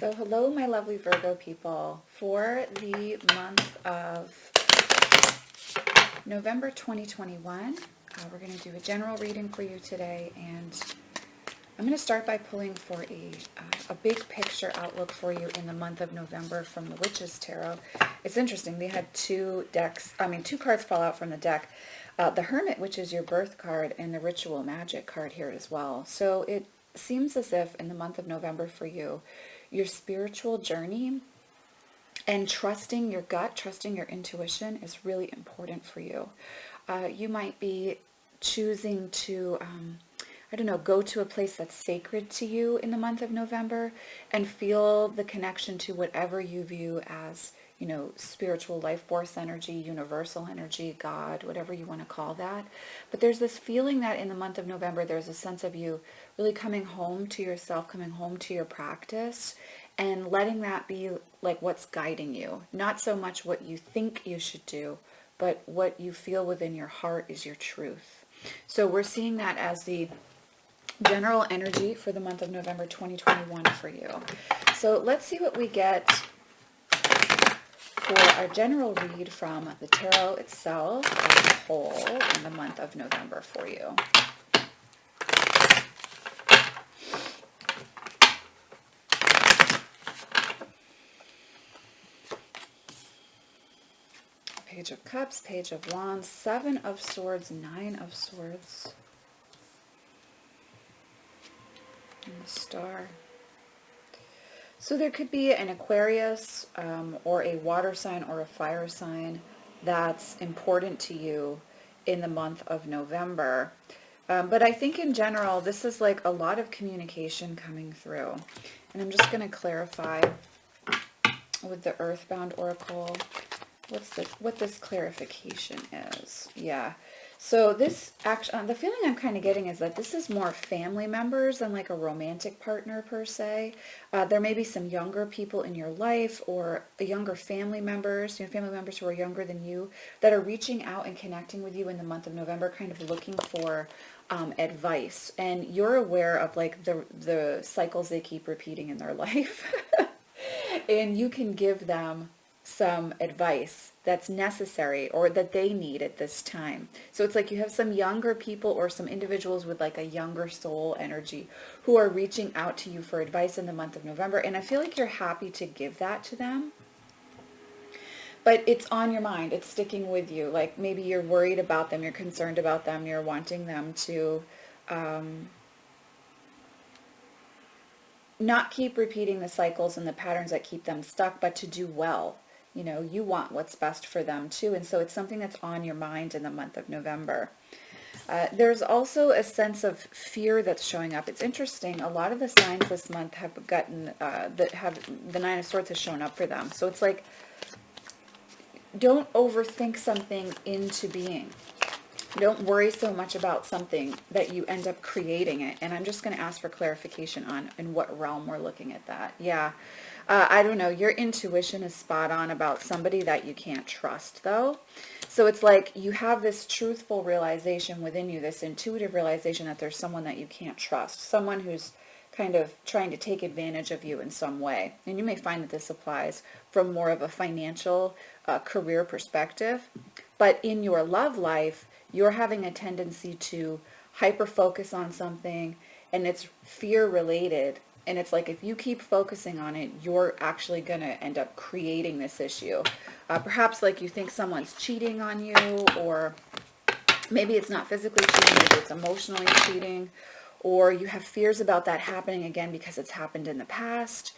So hello, my lovely Virgo people. For the month of November 2021, we're going to do a general reading for you today, and I'm going to start by pulling for a big picture outlook for you in the month of November from the Witch's Tarot. It's interesting. They had two cards fall out from the deck. The Hermit, which is your birth card, and the Ritual Magic card here as well. So it seems as if in the month of November for you, your spiritual journey and trusting your gut, trusting your intuition is really important for you. You might be choosing to, go to a place that's sacred to you in the month of November and feel the connection to whatever you view as, spiritual life force energy, universal energy, God, whatever you want to call that. But there's this feeling that in the month of November, there's a sense of you really coming home to yourself, coming home to your practice, and letting that be like what's guiding you. Not so much what you think you should do, but what you feel within your heart is your truth. So we're seeing that as the general energy for the month of November 2021 for you. So let's see what we get for our general read from the tarot itself as a whole in the month of November for you. Page of Cups, Page of Wands, Seven of Swords, Nine of Swords, and the Star. So there could be an Aquarius or a water sign or a fire sign that's important to you in the month of November. But I think in general, this is like a lot of communication coming through. And I'm just going to clarify with the Earthbound Oracle what this clarification is. Yeah. So this action, the feeling I'm kind of getting is that this is more family members than like a romantic partner per se. There may be some younger people in your life or younger family members, family members who are younger than you that are reaching out and connecting with you in the month of November, kind of looking for advice. And you're aware of like the cycles they keep repeating in their life. And you can give them some advice that's necessary or that they need at this time. So it's like you have some younger people or some individuals with like a younger soul energy who are reaching out to you for advice in the month of November. And I feel like you're happy to give that to them. But it's on your mind. It's sticking with you. Like maybe you're worried about them. You're concerned about them. You're wanting them to not keep repeating the cycles and the patterns that keep them stuck, but to do well. You want what's best for them too. And so it's something that's on your mind in the month of November. There's also a sense of fear that's showing up. It's interesting. A lot of the signs this month have gotten, that have the Nine of Swords has shown up for them. So it's like, don't overthink something into being. Don't worry so much about something that you end up creating it. And I'm just going to ask for clarification on in what realm we're looking at that. Yeah. I don't know. Your intuition is spot on about somebody that you can't trust, though. So it's like you have this truthful realization within you, this intuitive realization that there's someone that you can't trust, someone who's kind of trying to take advantage of you in some way. And you may find that this applies from more of a financial career perspective. But in your love life, you're having a tendency to hyper-focus on something, and it's fear-related. And it's like if you keep focusing on it, you're actually going to end up creating this issue. Perhaps like you think someone's cheating on you, or maybe it's not physically cheating, maybe it's emotionally cheating, or you have fears about that happening again because it's happened in the past.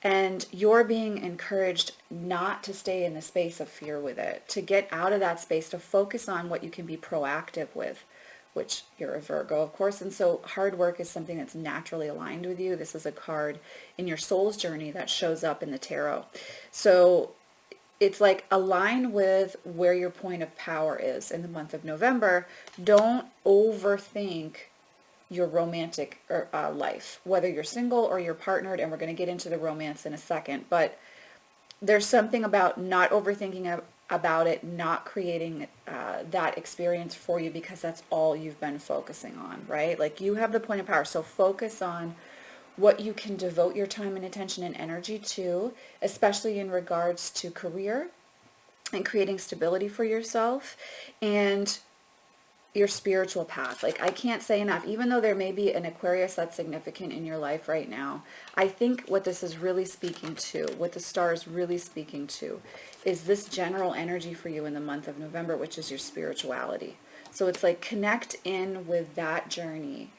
And you're being encouraged not to stay in the space of fear with it, to get out of that space, to focus on what you can be proactive with, which you're a Virgo, of course. And so hard work is something that's naturally aligned with you. This is a card in your soul's journey that shows up in the tarot. So it's like align with where your point of power is in the month of November. Don't overthink your romantic life, whether you're single or you're partnered, and we're going to get into the romance in a second, but there's something about not overthinking about it, not creating that experience for you because that's all you've been focusing on, right? Like you have the point of power, so focus on what you can devote your time and attention and energy to, especially in regards to career and creating stability for yourself and your spiritual path. Like, I can't say enough, even though there may be an Aquarius that's significant in your life right now, I think what this is really speaking to, what the star is really speaking to, is this general energy for you in the month of November, which is your spirituality. So it's like, connect in with that journey.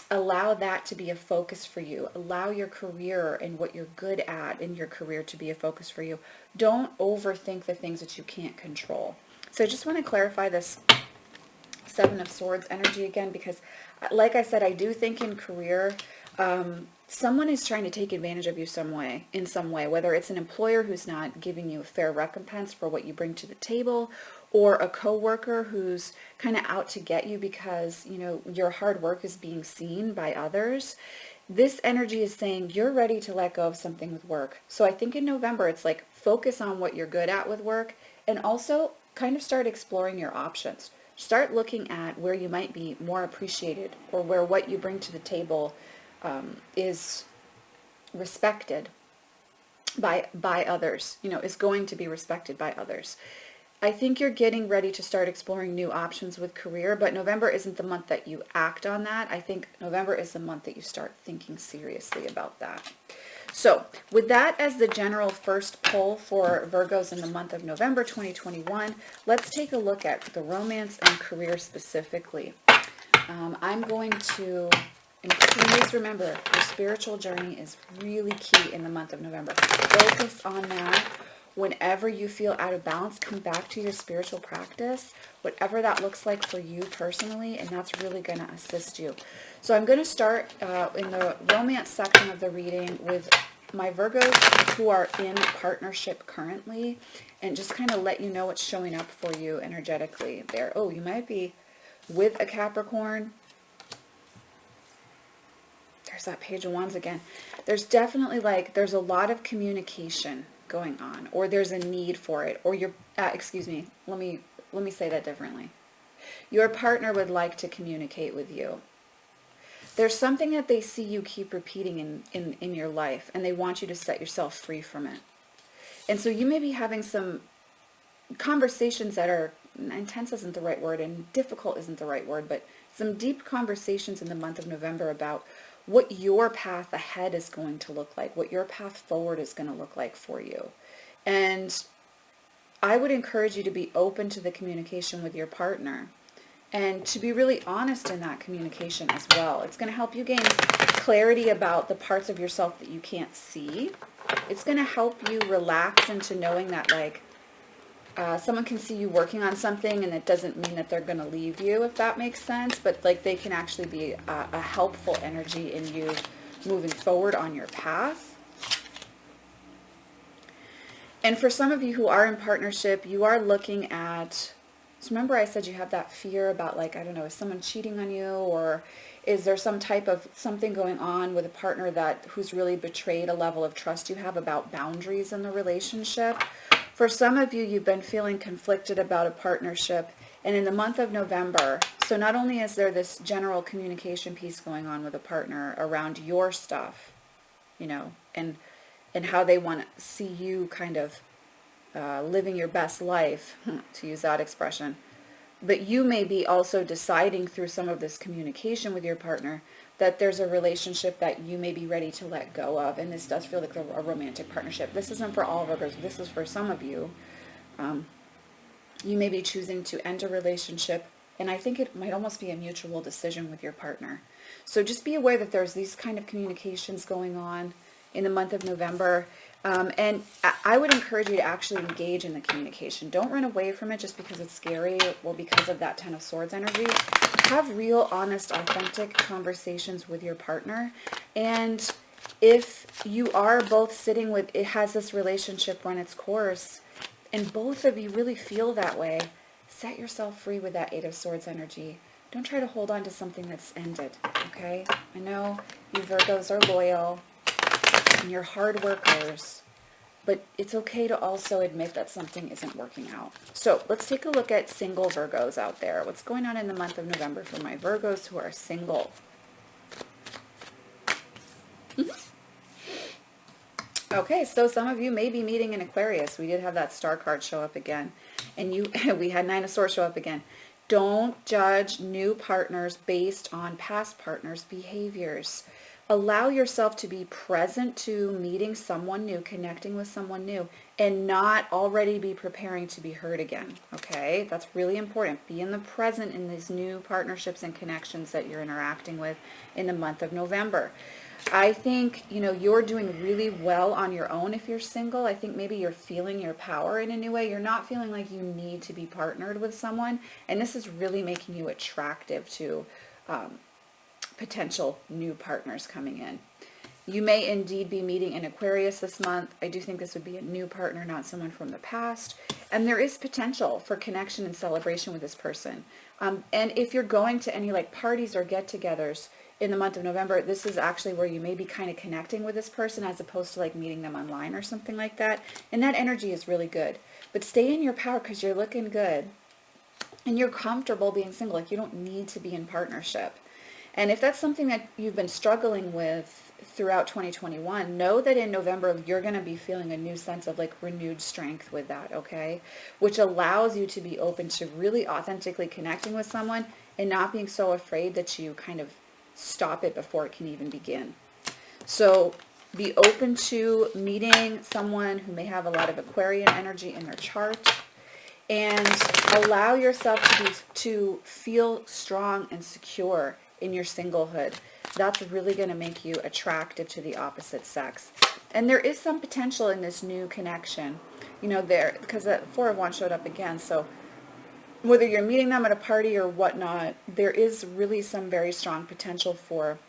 Allow that to be a focus for you. Allow your career and what you're good at in your career to be a focus for you. Don't overthink the things that you can't control. So I just want to clarify this Seven of Swords energy again, because like I said, I do think in career, someone is trying to take advantage of you in some way, whether it's an employer who's not giving you a fair recompense for what you bring to the table, or a coworker who's kind of out to get you because, you know, your hard work is being seen by others. This energy is saying you're ready to let go of something with work. So I think in November, it's like, focus on what you're good at with work, and also kind of start exploring your options. Start looking at where you might be more appreciated, or where what you bring to the table is respected by others, you know, is going to be respected by others. I think you're getting ready to start exploring new options with career, but November isn't the month that you act on that. I think November is the month that you start thinking seriously about that. So with that as the general first pull for Virgos in the month of November 2021, let's take a look at the romance and career specifically. I'm going to, and please remember, your spiritual journey is really key in the month of November. Focus on that. Whenever you feel out of balance, come back to your spiritual practice, whatever that looks like for you personally, and that's really going to assist you. So I'm going to start in the romance section of the reading with my Virgos who are in partnership currently, and just kind of let you know what's showing up for you energetically there. Oh, you might be with a Capricorn. There's that Page of Wands again. There's definitely, like, there's a lot of communication going on, or there's a need for it, or excuse me, let me say that differently. Your partner would like to communicate with you. There's something that they see you keep repeating in your life, and they want you to set yourself free from it. And so you may be having some conversations that are, intense isn't the right word, and difficult isn't the right word, but some deep conversations in the month of November about what your path ahead is going to look like, what your path forward is going to look like for you. And I would encourage you to be open to the communication with your partner, and to be really honest in that communication as well. It's going to help you gain clarity about the parts of yourself that you can't see. It's going to help you relax into knowing that, like, someone can see you working on something, and it doesn't mean that they're going to leave you, if that makes sense, but like, they can actually be a helpful energy in you moving forward on your path. And for some of you who are in partnership, you are looking at, so remember I said you have that fear about, like, I don't know, is someone cheating on you, or is there some type of something going on with a partner who's really betrayed a level of trust you have about boundaries in the relationship? For some of you, you've been feeling conflicted about a partnership, and in the month of November, so not only is there this general communication piece going on with a partner around your stuff, you know, and how they want to see you kind of living your best life, to use that expression, but you may be also deciding through some of this communication with your partner that there's a relationship that you may be ready to let go of, and this does feel like a romantic partnership. This isn't for all Virgos. This is for some of you. You may be choosing to end a relationship, and I think it might almost be a mutual decision with your partner. So just be aware that there's these kind of communications going on in the month of November, and I would encourage you to actually engage in the communication. Don't run away from it just because it's scary or because of that Ten of Swords energy. Have real, honest, authentic conversations with your partner. And if you are both sitting with, it has this relationship run its course, and both of you really feel that way, set yourself free with that Eight of Swords energy. Don't try to hold on to something that's ended, okay? I know you Virgos are loyal, and you're hard workers, but it's okay to also admit that something isn't working out. So let's take a look at single Virgos out there. What's going on in the month of November for my Virgos who are single? Okay, so some of you may be meeting in Aquarius. We did have that star card show up again. And we had Nine of Swords show up again. Don't judge new partners based on past partners' behaviors. Allow yourself to be present to meeting someone new, connecting with someone new, and not already be preparing to be hurt again. Okay, that's really important. Be in the present in these new partnerships and connections that you're interacting with in the month of November. I think, you're doing really well on your own if you're single. I think maybe you're feeling your power in a new way. You're not feeling like you need to be partnered with someone. And this is really making you attractive to potential new partners coming in. You may indeed be meeting in Aquarius this month. I do think this would be a new partner, not someone from the past. And there is potential for connection and celebration with this person. And if you're going to any parties or get-togethers in the month of November, this is actually where you may be kind of connecting with this person as opposed to meeting them online or something like that. And that energy is really good. But stay in your power because you're looking good. And you're comfortable being single. You don't need to be in partnership. And if that's something that you've been struggling with throughout 2021, know that in November you're going to be feeling a new sense of renewed strength with that, okay? Which allows you to be open to really authentically connecting with someone and not being so afraid that you kind of stop it before it can even begin. So be open to meeting someone who may have a lot of Aquarian energy in their chart, and allow yourself to feel strong and secure in your singlehood. That's really going to make you attractive to the opposite sex. And there is some potential in this new connection, because the Four of Wands showed up again. So whether you're meeting them at a party or whatnot, there is really some very strong potential for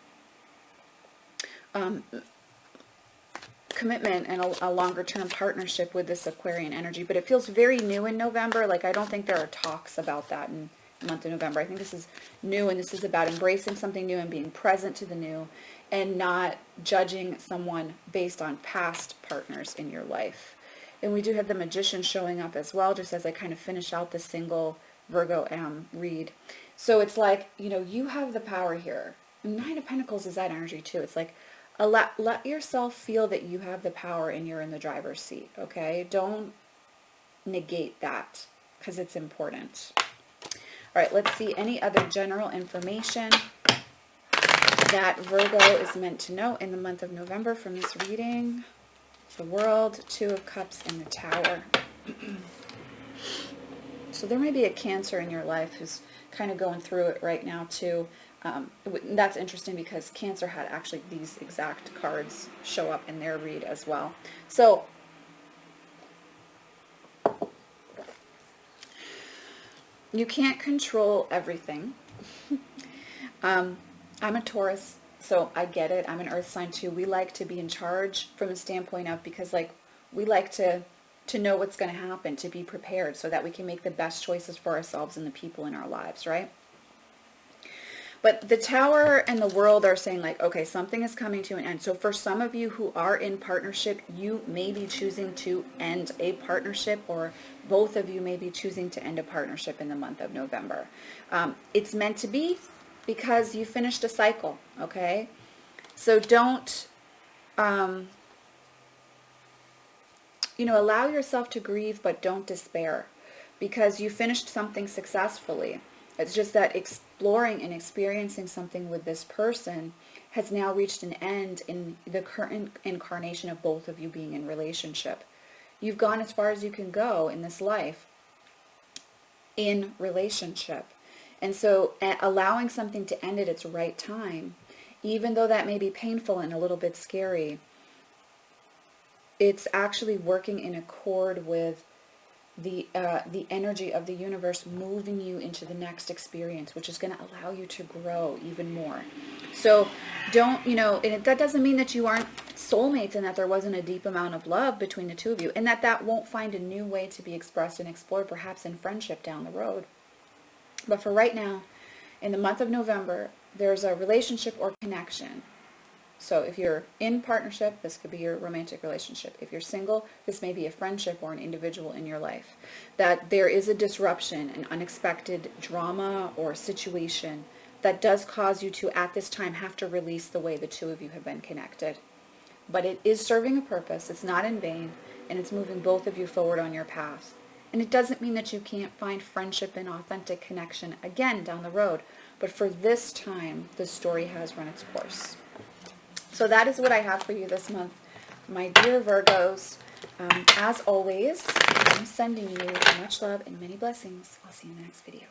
commitment and a longer-term partnership with this Aquarian energy. But it feels very new in November. I don't think there are talks about that in the month of November. I think this is new, and this is about embracing something new and being present to the new and not judging someone based on past partners in your life. And we do have the Magician showing up as well, just as I kind of finish out the single Virgo read. So it's you have the power here. Nine of Pentacles is that energy too. It's let yourself feel that you have the power and you're in the driver's seat, okay? Don't negate that because it's important. All right, let's see any other general information that Virgo is meant to know in the month of November from this reading. The World, Two of Cups, and the Tower. So there may be a Cancer in your life who's kind of going through it right now too. That's interesting because Cancer had actually these exact cards show up in their read as well. So you can't control everything. I'm a Taurus, so I get it. I'm an earth sign too. We like to be in charge from a standpoint of, because we like to know what's going to happen, to be prepared so that we can make the best choices for ourselves and the people in our lives, right? But the Tower and the World are saying okay, something is coming to an end. So for some of you who are in partnership, you may be choosing to end a partnership, or both of you may be choosing to end a partnership in the month of November. It's meant to be because you finished a cycle, okay? So don't, allow yourself to grieve, but don't despair because you finished something successfully. It's just that exploring and experiencing something with this person has now reached an end in the current incarnation of both of you being in relationship. You've gone as far as you can go in this life in relationship. And so allowing something to end at its right time, even though that may be painful and a little bit scary, it's actually working in accord with the energy of the universe moving you into the next experience, which is going to allow you to grow even more. So don't, and that doesn't mean that you aren't soulmates and that there wasn't a deep amount of love between the two of you, and that won't find a new way to be expressed and explored, perhaps in friendship down the road. But for right now, in the month of November, there's a relationship or connection. So if you're in partnership, this could be your romantic relationship. If you're single, this may be a friendship or an individual in your life. That there is a disruption, an unexpected drama or situation that does cause you to, at this time, have to release the way the two of you have been connected. but it is serving a purpose. It's not in vain, and it's moving both of you forward on your path. And it doesn't mean that you can't find friendship and authentic connection again down the road, but for this time, the story has run its course. So that is what I have for you this month, my dear Virgos. As always, I'm sending you much love and many blessings. I'll see you in the next video.